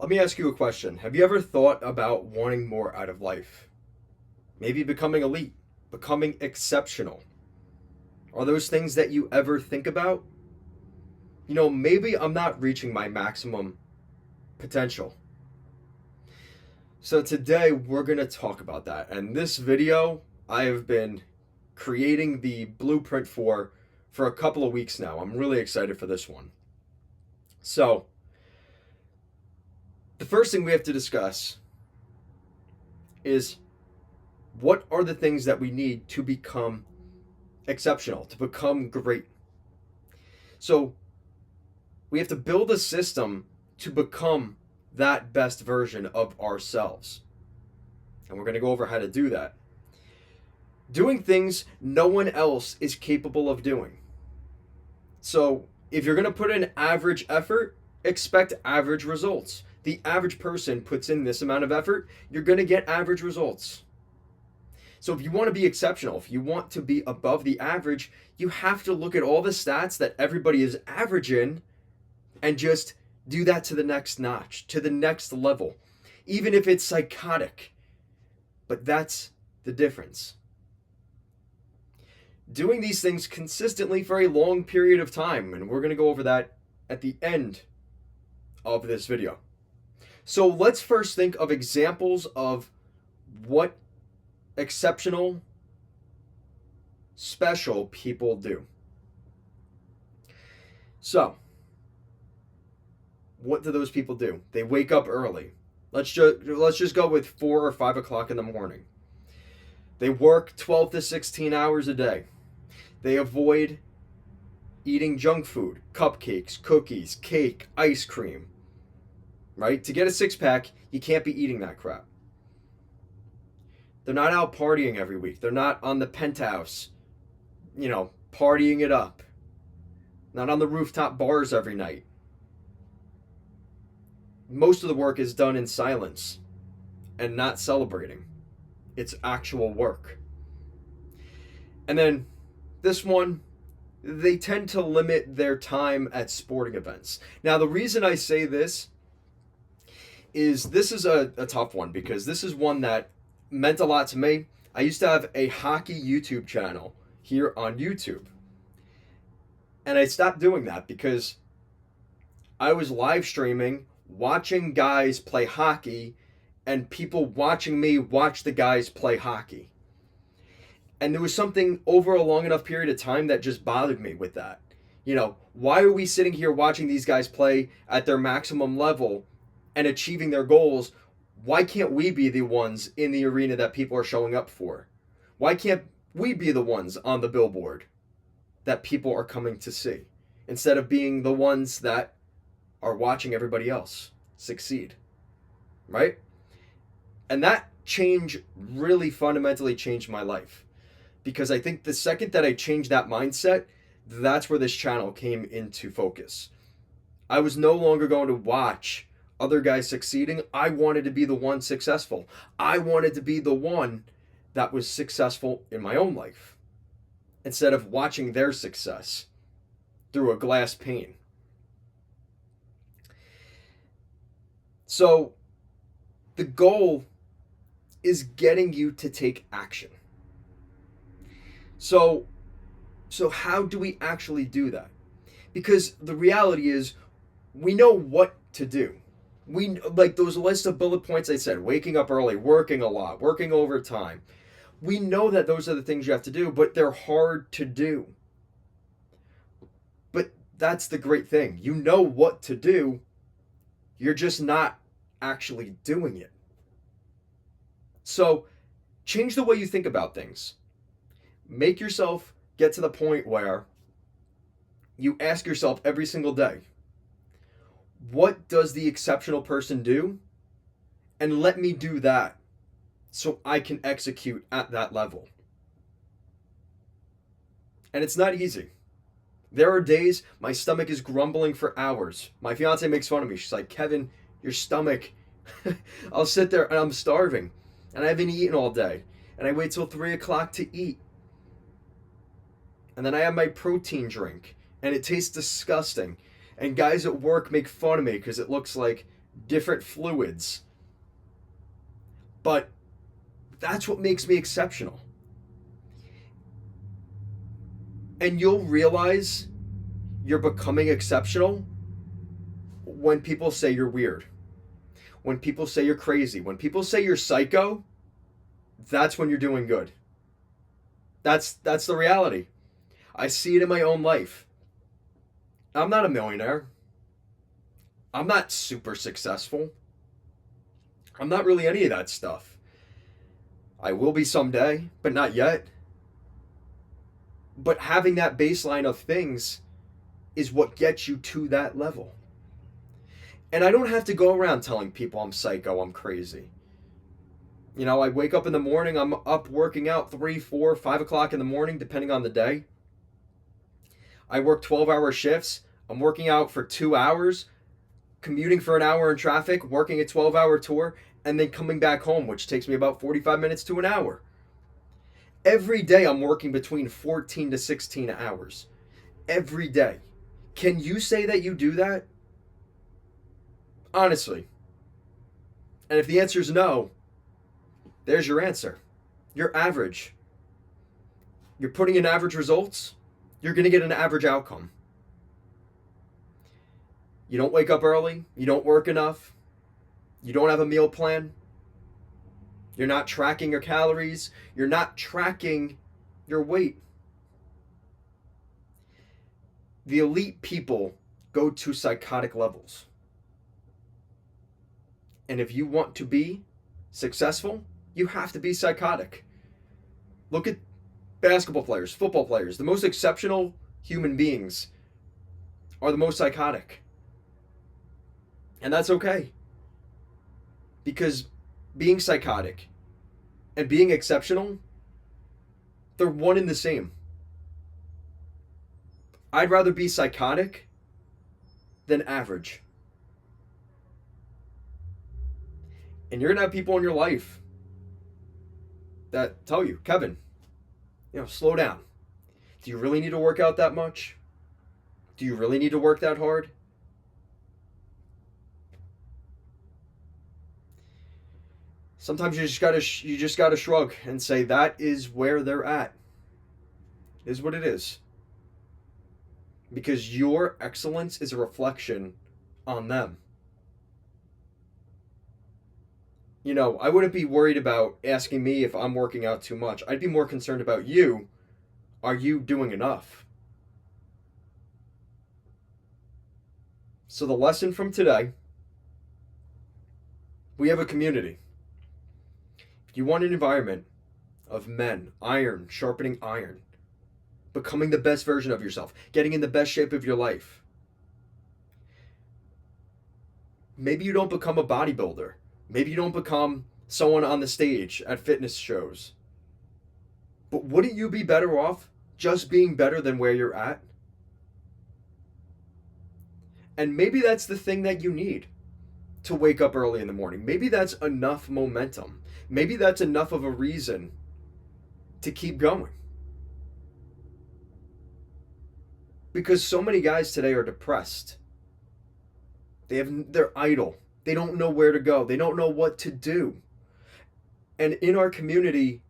Let me ask you a question. Have you ever thought about wanting more out of life? Maybe becoming elite, becoming exceptional. Are those things that you ever think about? Maybe I'm not reaching my maximum potential. So today we're going to talk about that. And this video I have been creating the blueprint for a couple of weeks now. I'm really excited for this one. So, the first thing we have to discuss is what are the things that we need to become exceptional, to become great. So, we have to build a system to become that best version of ourselves. And we're going to go over how to do that. Doing things no one else is capable of doing. So, if you're going to put in average effort, expect average results. The average person puts in this amount of effort, you're going to get average results. So if you want to be exceptional, if you want to be above the average, you have to look at all the stats that everybody is average in and just do that to the next notch, to the next level, even if it's psychotic. But that's the difference. Doing these things consistently for a long period of time, and we're going to go over that at the end of this video. So let's first think of examples of what exceptional, special people do. So, what do those people do? They wake up early. Let's just go with 4 or 5 o'clock in the morning. They work 12 to 16 hours a day. They avoid eating junk food, cupcakes, cookies, cake, ice cream. Right? To get a six-pack, you can't be eating that crap. They're not out partying every week. They're not on the penthouse, partying it up. Not on the rooftop bars every night. Most of the work is done in silence and not celebrating. It's actual work. And then this one, they tend to limit their time at sporting events. Now, the reason I say this is a tough one because this is one that meant a lot to me. I used to have a hockey YouTube channel here on YouTube. And I stopped doing that because I was live streaming, watching guys play hockey, and people watching me watch the guys play hockey. And there was something over a long enough period of time that just bothered me with that. Why are we sitting here watching these guys play at their maximum level and achieving their goals? Why can't we be the ones in the arena that people are showing up for? Why can't we be the ones on the billboard that people are coming to see instead of being the ones that are watching everybody else succeed? Right? And that change really fundamentally changed my life. Because I think the second that I changed that mindset, that's where this channel came into focus. I was no longer going to watch other guys succeeding. I wanted to be the one successful. I wanted to be the one that was successful in my own life instead of watching their success through a glass pane. So the goal is getting you to take action. So how do we actually do that? Because the reality is we know what to do. We like those list of bullet points I said, waking up early, working a lot, working overtime. We know that those are the things you have to do, but they're hard to do. But that's the great thing. You know what to do. You're just not actually doing it. So change the way you think about things. Make yourself get to the point where you ask yourself every single day, what does the exceptional person do? And let me do that so I can execute at that level. And it's not easy. There are days my stomach is grumbling for hours. My fiance makes fun of me. She's like, Kevin, your stomach. I'll sit there and I'm starving and I haven't eaten all day. And I wait till 3 o'clock to eat. And then I have my protein drink and it tastes disgusting. And guys at work make fun of me because it looks like different fluids. But that's what makes me exceptional. And you'll realize you're becoming exceptional when people say you're weird. When people say you're crazy. When people say you're psycho, that's when you're doing good. That's the reality. I see it in my own life. I'm not a millionaire. I'm not super successful. I'm not really any of that stuff. I will be someday, but not yet. But having that baseline of things is what gets you to that level. And I don't have to go around telling people I'm psycho, I'm crazy. You know, I wake up in the morning, I'm up working out 3, 4, 5 o'clock in the morning, depending on the day. I work 12-hour shifts. I'm working out for 2 hours, commuting for an hour in traffic, working a 12-hour tour, and then coming back home, which takes me about 45 minutes to an hour. Every day I'm working between 14 to 16 hours. Every day. Can you say that you do that? Honestly. And if the answer is no, there's your answer. You're average. You're putting in average results, you're going to get an average outcome. You don't wake up early, you don't work enough, you don't have a meal plan, you're not tracking your calories, you're not tracking your weight. The elite people go to psychotic levels. And if you want to be successful, you have to be psychotic. Look at basketball players, football players. The most exceptional human beings are the most psychotic. And that's okay. Because being psychotic and being exceptional, they're one and the same. I'd rather be psychotic than average. And you're going to have people in your life that tell you, Kevin, slow down. Do you really need to work out that much? Do you really need to work that hard? Sometimes you just gotta shrug and say that is where they're at. It is what it is. Because your excellence is a reflection on them. I wouldn't be worried about asking me if I'm working out too much. I'd be more concerned about you. Are you doing enough? So the lesson from today, we have a community. If you want an environment of men, iron, sharpening iron, becoming the best version of yourself, getting in the best shape of your life, maybe you don't become a bodybuilder. Maybe you don't become someone on the stage at fitness shows. But wouldn't you be better off just being better than where you're at? And maybe that's the thing that you need to wake up early in the morning. Maybe that's enough momentum. Maybe that's enough of a reason to keep going. Because so many guys today are depressed. They're idle. They don't know where to go. They don't know what to do. And in our community,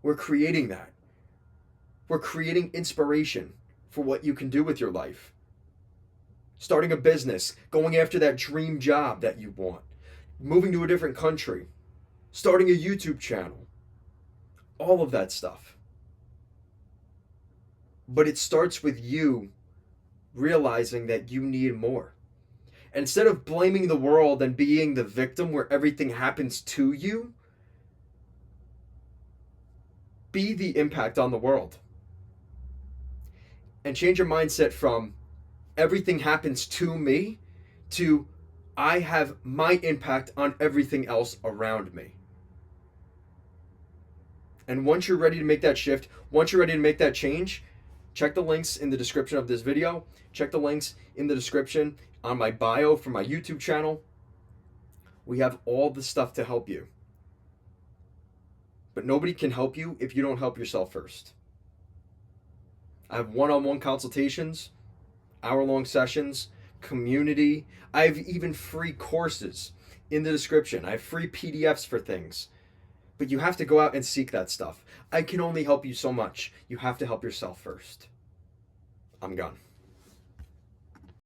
we're creating that. We're creating inspiration for what you can do with your life. Starting a business, going after that dream job that you want, moving to a different country, starting a YouTube channel, all of that stuff. But it starts with you realizing that you need more. And instead of blaming the world and being the victim where everything happens to you, be the impact on the world. And change your mindset from everything happens to me to I have my impact on everything else around me. And once you're ready to make that shift, once you're ready to make that change, check the links in the description of this video. Check the links in the description on my bio for my YouTube channel. We have all the stuff to help you. But nobody can help you if you don't help yourself first. I have one-on-one consultations, hour-long sessions, community. I have even free courses in the description. I have free PDFs for things. But you have to go out and seek that stuff. I can only help you so much. You have to help yourself first. I'm gone.